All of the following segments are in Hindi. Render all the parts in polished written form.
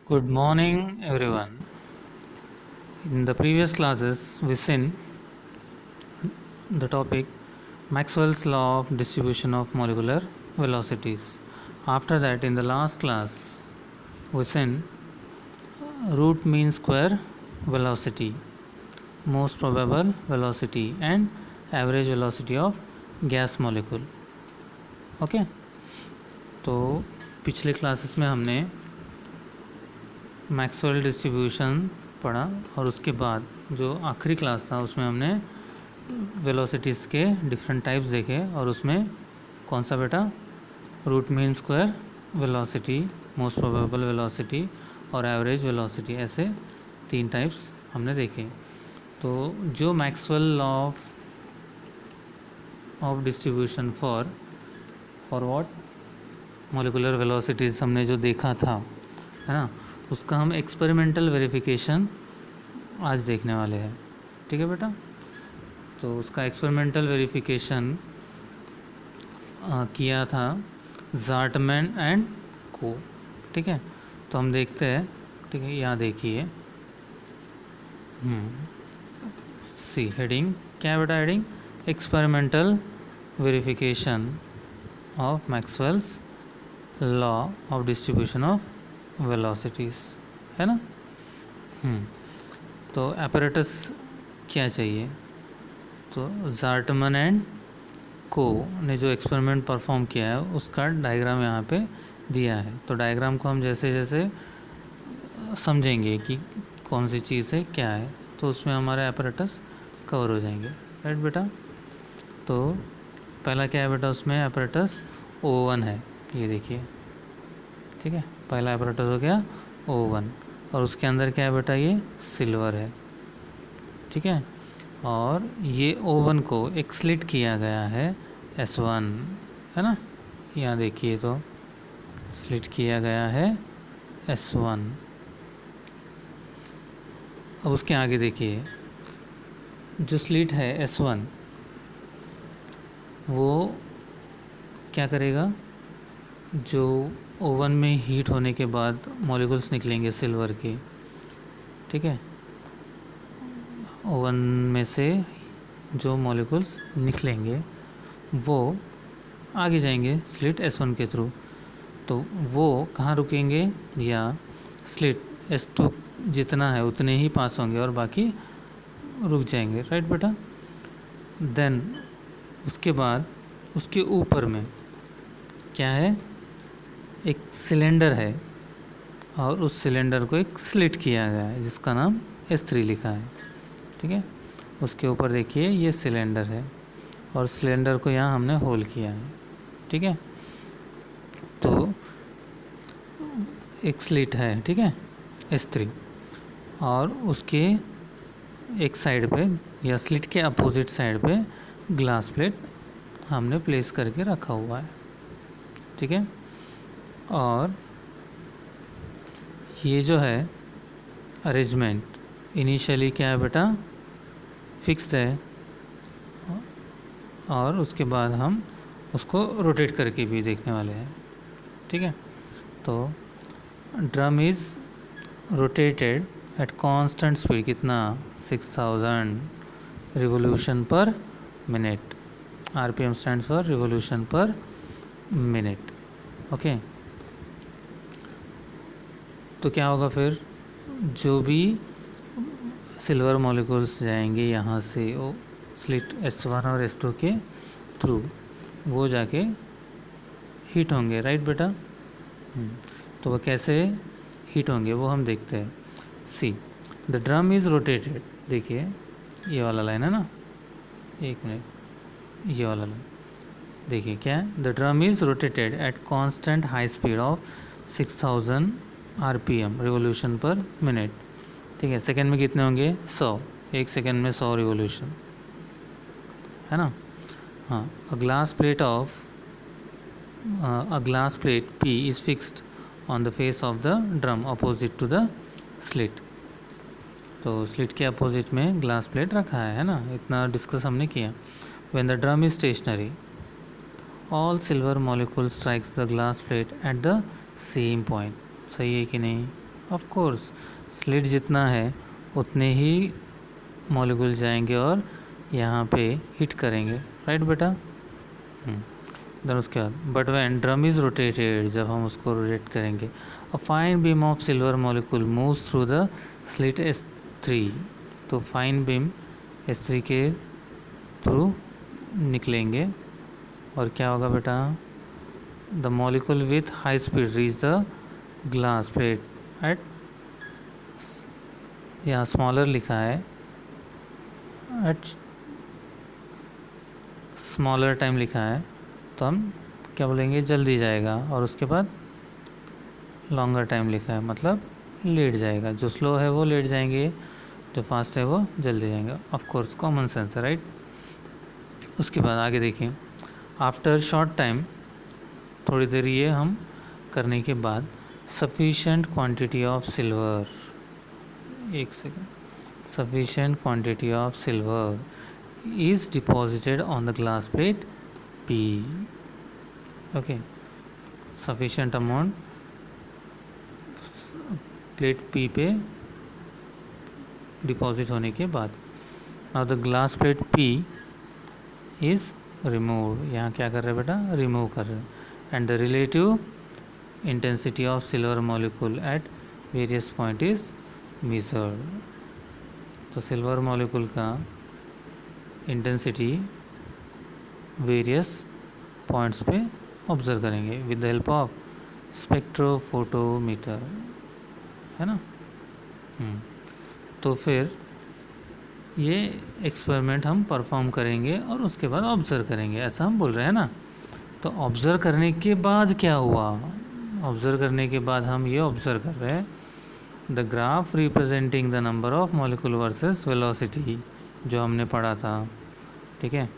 Good morning, everyone. In the previous classes, we seen the topic Maxwell's law of distribution of molecular velocities. After that, in the last class, we seen root mean square velocity, most probable velocity, and average velocity of gas molecule. Okay तो पिछले क्लासेस में हमने मैक्सवेल डिस्ट्रीब्यूशन पढ़ा और उसके बाद जो आखिरी क्लास था उसमें हमने वेलोसिटीज़ के डिफरेंट टाइप्स देखे और उसमें कौन सा बेटा root mean square velocity, most probable velocity और एवरेज वेलोसिटी, ऐसे 3 टाइप्स हमने देखे। तो जो Maxwell law of distribution for what molecular velocities हमने जो देखा था, है ना, उसका हम एक्सपेरिमेंटल वेरिफिकेशन आज देखने वाले हैं। ठीक है बेटा, तो उसका एक्सपेरिमेंटल वेरिफिकेशन किया था ज़ार्टमैन एंड को। ठीक है, तो हम देखते हैं। ठीक है, यहाँ देखिए सी हेडिंग क्या है बेटा? Heading experimental verification of Maxwell's law of distribution of velocities, है ना। तो एपरेटस क्या चाहिए? तो ज़ार्टमैन एंड को ने जो एक्सपेरिमेंट परफॉर्म किया है उसका डायग्राम यहाँ पे दिया है। तो डायग्राम को हम जैसे जैसे समझेंगे कि कौन सी चीज़ है क्या है, तो उसमें हमारे एपरेटस कवर हो जाएंगे। राइट बेटा, तो पहला क्या है बेटा? उसमें एपरेटस O1 है, ये देखिए। ठीक है, पहला एपरेटस हो गया O1 और उसके अंदर क्या है बेटा? ये सिल्वर है। ठीक है, और ये O1 को एक स्लिट किया गया है S1, है ना। यहाँ देखिए तो स्लिट किया गया है S1। अब उसके आगे देखिए, जो स्लिट है S1 वो क्या करेगा? जो ओवन में हीट होने के बाद मॉलिक्यूल्स निकलेंगे सिल्वर के। ठीक है, ओवन में से जो मॉलिक्यूल्स निकलेंगे वो आगे जाएंगे स्लिट S1 के थ्रू। तो वो कहाँ रुकेंगे? या स्लिट S2 जितना है उतने ही पास होंगे और बाकी रुक जाएंगे। राइट बेटा, देन उसके बाद उसके ऊपर में क्या है? एक सिलेंडर है और उस सिलेंडर को एक स्लिट किया गया है जिसका नाम S3 लिखा है। ठीक है, उसके ऊपर देखिए ये सिलेंडर है और सिलेंडर को यहाँ हमने होल किया है। ठीक है, तो एक स्लिट है, ठीक है, S3, और उसके एक साइड पे या स्लिट के अपोजिट साइड पे ग्लास प्लेट हमने प्लेस करके रखा हुआ है। ठीक है, और ये जो है अरेंजमेंट इनिशियली क्या है बेटा? फिक्स्ड है, और उसके बाद हम उसको रोटेट करके भी देखने वाले हैं। ठीक है, तो drum is rotated at constant speed, कितना? 6000 revolution per minute. RPM stands for revolution per minute. Okay, तो क्या होगा फिर? जो भी सिल्वर मॉलिक्यूल्स जाएंगे यहाँ से वो स्लिट S1 और S2 के थ्रू, वो जाके हीट होंगे। राइट बेटा, तो वो कैसे हीट होंगे वो हम देखते हैं। See the drum is rotated, देखिए ये वाला लाइन है ना, एक मिनट, ये वाला लाइन देखिए क्या है? The drum is rotated at constant high speed of 6000 RPM revolution per minute. ठीक है, सेकेंड में कितने होंगे? 100, एक सेकेंड में 100 रिवोल्यूशन, है ना। हाँ, a glass plate P is fixed on the face of the drum opposite to the slit. तो स्लिट के अपोजिट में ग्लास प्लेट रखा है ना, इतना डिस्कस हमने किया। When the drum is stationary all silver molecule strikes the glass plate at the same point. सही है कि नहीं? ऑफ कोर्स स्लिट जितना है उतने ही मॉलिक्यूल जाएंगे और यहाँ पे हिट करेंगे, राइट बेटा। देन उसके बाद but when drum is rotated, जब हम उसको रोटेट करेंगे, a fine beam of silver molecule moves through the slit S3, तो फाइन बीम S3 के थ्रू निकलेंगे और क्या होगा बेटा, the molecule with high speed reach the glass plate eight, यहाँ स्मॉलर लिखा है, एट स्मॉलर टाइम लिखा है, तो हम क्या बोलेंगे, जल्दी जाएगा, और उसके बाद लॉन्गर टाइम लिखा है मतलब लेट जाएगा। जो स्लो है वो लेट जाएंगे, जो फास्ट है वो जल्दी जाएंगे। ऑफ कोर्स कॉमन सेंस है, राइट। उसके बाद आगे देखिए, आफ्टर शॉर्ट टाइम, थोड़ी देर ये हम करने के बाद, सफिशेंट क्वांटिटी ऑफ सिल्वर, एक second, sufficient quantity of silver is deposited on the glass plate P, okay, sufficient amount plate P पे डिपॉजिट होने के बाद, now the glass plate P is remove, यहाँ क्या कर रहे हैं बेटा, रिमूव कर रहे हैं, and the relative intensity of silver molecule at various point is measured, तो सिल्वर मॉलिक्यूल का इंटेंसिटी वेरियस पॉइंट्स पे ऑब्जर्व करेंगे with the help of spectrophotometer, है ना। तो फिर ये एक्सपेरिमेंट हम परफॉर्म करेंगे और उसके बाद ऑब्ज़र्व करेंगे, ऐसा हम बोल रहे हैं ना। तो ऑब्ज़र्व करने के बाद क्या हुआ, ऑब्ज़र्व करने के बाद हम ये ऑब्ज़र्व कर रहे हैं, the graph representing the number of molecule versus velocity, जो हमने पढ़ा था, ठीक है।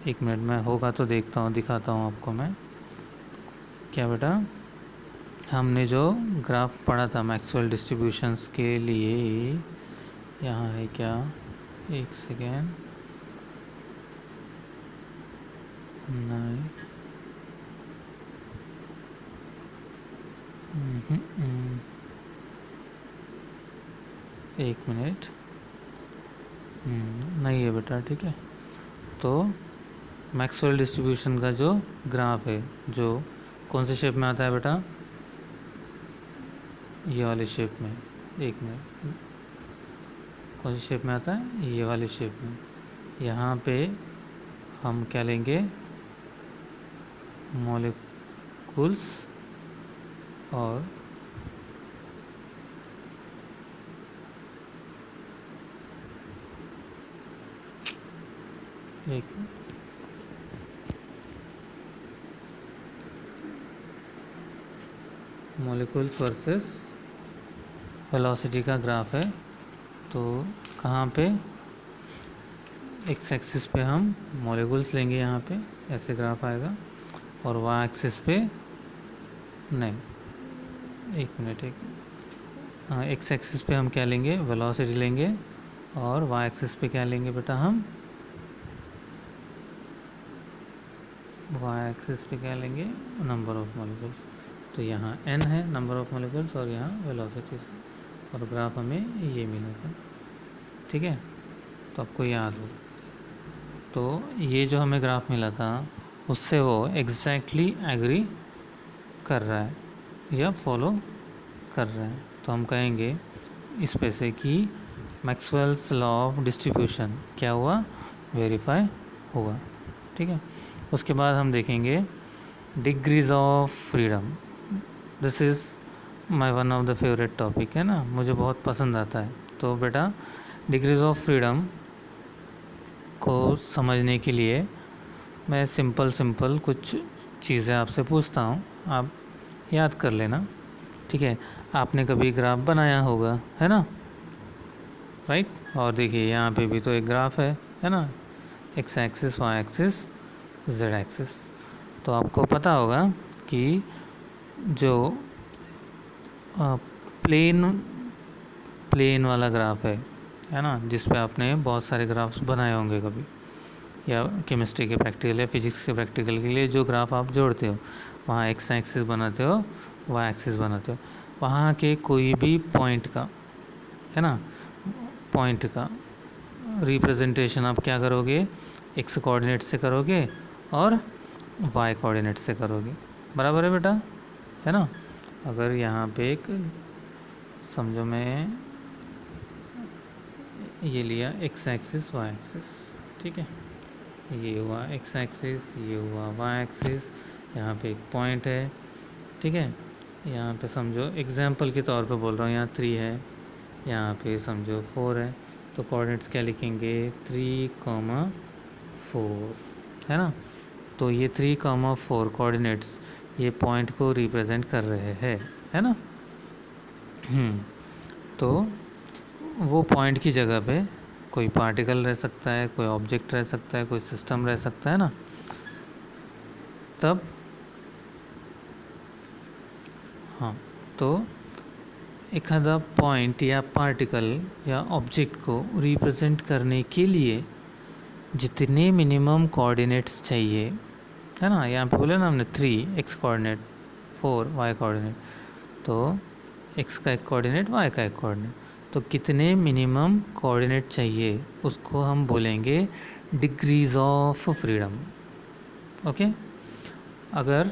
एक मिनट में होगा तो देखता हूँ, दिखाता हूँ आपको मैं। क्या बेटा, हमने जो ग्राफ पढ़ा था मैक्सवेल डिस्ट्रीब्यूशंस के लिए, यहाँ है क्या, एक सेकेंड, नहीं, एक मिनट, नहीं है बेटा, ठीक है। तो मैक्सवेल डिस्ट्रीब्यूशन का जो ग्राफ है, जो कौन से शेप में आता है बेटा, ये वाले शेप में, एक मिनट, कौन सी शेप में आता है, ये वाले शेप में। यहाँ पे हम क्या लेंगे, मॉलिक्यूल्स और एक मॉलिक्यूल्स वर्सेस वेलोसिटी का ग्राफ है। तो कहाँ पे, एक्स एक्सिस पे हम मॉलिक्यूल्स लेंगे, यहाँ पे ऐसे ग्राफ आएगा, और वाई एक्सिस पे नहीं, एक मिनट, एक्स एक्सिस पे हम क्या लेंगे, वेलोसिटी लेंगे, और वाई एक्सिस पे क्या लेंगे बेटा, हम वाई एक्सिस पे क्या लेंगे, नंबर ऑफ मॉलिक्यूल्स। तो यहाँ n है नंबर ऑफ मॉलिक्यूल्स और यहाँ वेलोसिटीज, और ग्राफ हमें ये मिला था, ठीक है। तो आपको याद हो, तो ये जो हमें ग्राफ मिला था उससे वो एग्जैक्टली एग्री कर रहा है या फॉलो कर रहा है। तो हम कहेंगे इस पे से कि मैक्सवेल्स लॉ ऑफ डिस्ट्रीब्यूशन क्या हुआ, वेरीफाई हुआ, ठीक है। उसके बाद हम देखेंगे degrees of freedom, this is my one of the favourite topic, है ना, मुझे बहुत पसंद आता है। तो बेटा डिग्रीज ऑफ फ्रीडम को समझने के लिए मैं सिंपल कुछ चीज़ें आपसे पूछता हूँ, आप याद कर लेना, ठीक है। आपने कभी ग्राफ बनाया होगा, है ना, राइट। और देखिए यहाँ पे भी तो एक ग्राफ है ना, X axis, Y axis, Z axis. तो आपको पता होगा कि जो प्लेन वाला ग्राफ है ना, जिस पे आपने बहुत सारे ग्राफ्स बनाए होंगे कभी, या केमिस्ट्री के प्रैक्टिकल या फिजिक्स के प्रैक्टिकल के लिए जो ग्राफ आप जोड़ते हो, वहाँ एक्स एक्सिस बनाते हो, वाई एक्सिस बनाते हो। वहाँ के कोई भी पॉइंट का, है ना, पॉइंट का रिप्रेजेंटेशन आप क्या करोगे, एक्स कोऑर्डिनेट से करोगे और वाई कोऑर्डिनेट से करोगे। बराबर है बेटा, है ना। अगर यहाँ पे एक समझो मैं ये लिया एक्स एक्सिस वाई एक्सिस, ठीक है, ये हुआ एक्स एक्सिस, ये हुआ वाई एक्सिस, यहाँ पे एक पॉइंट है, ठीक है। यहाँ पे समझो एग्जाम्पल के तौर पे बोल रहा हूँ, यहाँ 3 है, यहाँ पे समझो 4 है, तो कोऑर्डिनेट्स क्या लिखेंगे, 3,4, है ना। तो ये 3,4 कोऑर्डिनेट्स ये पॉइंट को रिप्रेजेंट कर रहे हैं, है ना। तो वो पॉइंट की जगह पे कोई पार्टिकल रह सकता है, कोई ऑब्जेक्ट रह सकता है, कोई सिस्टम रह सकता है ना। तब हाँ, तो एखादा पॉइंट या पार्टिकल या ऑब्जेक्ट को रिप्रेजेंट करने के लिए जितने मिनिमम कोऑर्डिनेट्स चाहिए, है ना, यहाँ पे बोले ना हमने 3 एक्स कोऑर्डिनेट, 4 वाई कोऑर्डिनेट, तो एक्स का एक कोऑर्डिनेट, वाई का एक कोऑर्डिनेट, तो कितने मिनिमम कोऑर्डिनेट चाहिए उसको हम बोलेंगे डिग्रीज ऑफ फ्रीडम। ओके। अगर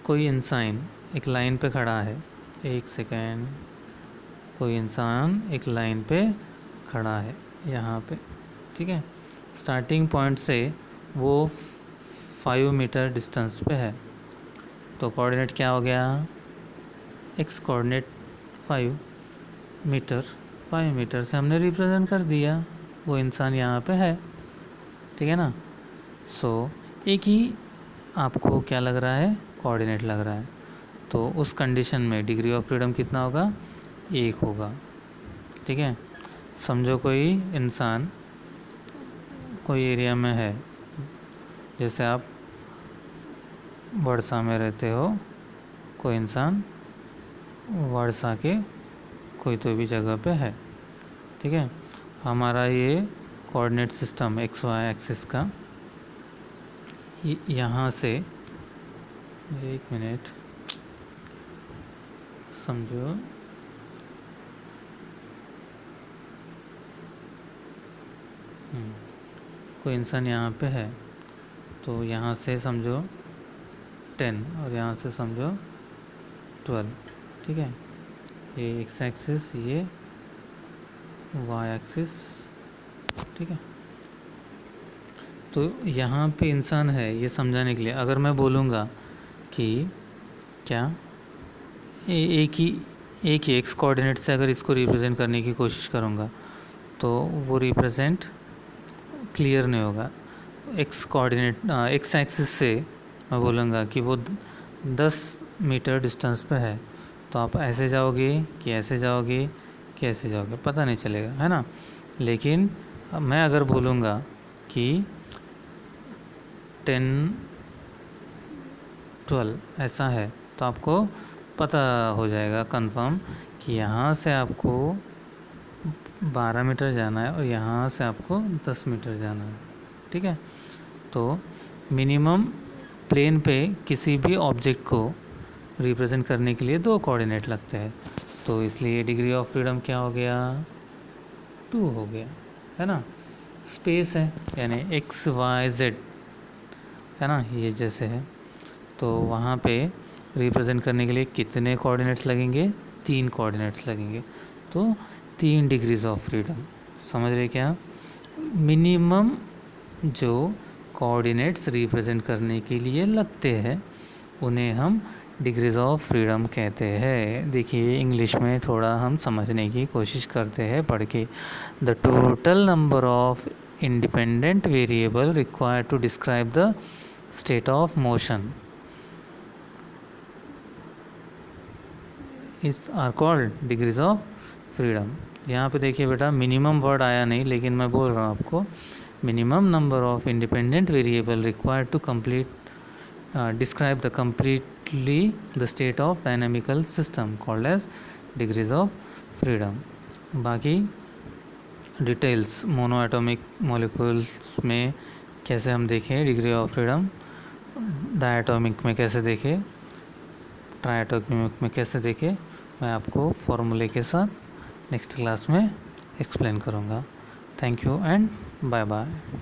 कोई इंसान एक लाइन पे खड़ा है, एक सेकेंड, कोई इंसान एक लाइन पे खड़ा है यहाँ पे, ठीक है, स्टार्टिंग पॉइंट से वो 5 मीटर डिस्टेंस पे है, तो कोऑर्डिनेट क्या हो गया, एक्स कोऑर्डिनेट 5 मीटर, 5 मीटर से हमने रिप्रेजेंट कर दिया, वो इंसान यहाँ पे है, ठीक है ना। सो एक ही आपको क्या लग रहा है, कोऑर्डिनेट लग रहा है, तो उस कंडीशन में डिग्री ऑफ फ्रीडम कितना होगा, 1 होगा, ठीक है। समझो कोई इंसान कोई एरिया में है, जैसे आप वर्षा में रहते हो, कोई इंसान वर्षा के कोई तो भी जगह पे है, ठीक है। हमारा ये coordinate system X Y axis का यहाँ से, एक मिनट समझो, कोई इंसान यहाँ पे है, तो यहाँ से समझो 10 और यहाँ से समझो 12, ठीक है, ये एक्स एक्सिस, ये वाई एक्सिस, ठीक है। तो यहाँ पे इंसान है, ये समझाने के लिए अगर मैं बोलूँगा कि क्या एक ही एक्स कोऑर्डिनेट से अगर इसको रिप्रेजेंट करने की कोशिश करूँगा तो वो रिप्रेजेंट क्लियर नहीं होगा। एक्स कोऑर्डिनेट एक्स एक्सिस से मैं बोलूँगा कि वो 10 मीटर डिस्टेंस पे है, तो आप ऐसे जाओगे कि ऐसे जाओगे कि ऐसे जाओगे, पता नहीं चलेगा, है ना। लेकिन मैं अगर बोलूँगा कि 10 12 ऐसा है, तो आपको पता हो जाएगा कंफर्म कि यहाँ से आपको 12 मीटर जाना है और यहाँ से आपको 10 मीटर जाना है, ठीक है। तो मिनिमम प्लेन पे किसी भी ऑब्जेक्ट को रिप्रेजेंट करने के लिए 2 कोऑर्डिनेट लगते हैं, तो इसलिए डिग्री ऑफ फ्रीडम क्या हो गया, 2 हो गया, है ना। स्पेस है यानी एक्स वाई जेड, है ना, ये जैसे है, तो वहाँ पे रिप्रेजेंट करने के लिए कितने कोऑर्डिनेट्स लगेंगे, 3 कोऑर्डिनेट्स लगेंगे, तो 3 डिग्रीज ऑफ फ्रीडम। समझ रहे क्या, मिनिमम जो कोऑर्डिनेट्स रिप्रेजेंट करने के लिए लगते हैं उन्हें हम डिग्रीज ऑफ फ्रीडम कहते हैं। देखिए इंग्लिश में थोड़ा हम समझने की कोशिश करते हैं पढ़ के। The total number of independent variable required to describe the state of motion is are called degrees of freedom. यहाँ पे देखिए बेटा मिनिमम वर्ड आया नहीं, लेकिन मैं बोल रहा हूँ आपको minimum number of independent variable required to complete describe the completely the state of dynamical system called as degrees of freedom। बाकी डिटेल्स मोनो एटॉमिक मॉलिक्यूल्स में कैसे हम देखें डिग्री ऑफ फ्रीडम, डायटोमिक में कैसे देखें, ट्राई मिमिक में कैसे देखें मैं आपको फॉर्मूले के साथ नेक्स्ट क्लास में एक्सप्लेन करूँगा। Thank you and bye bye.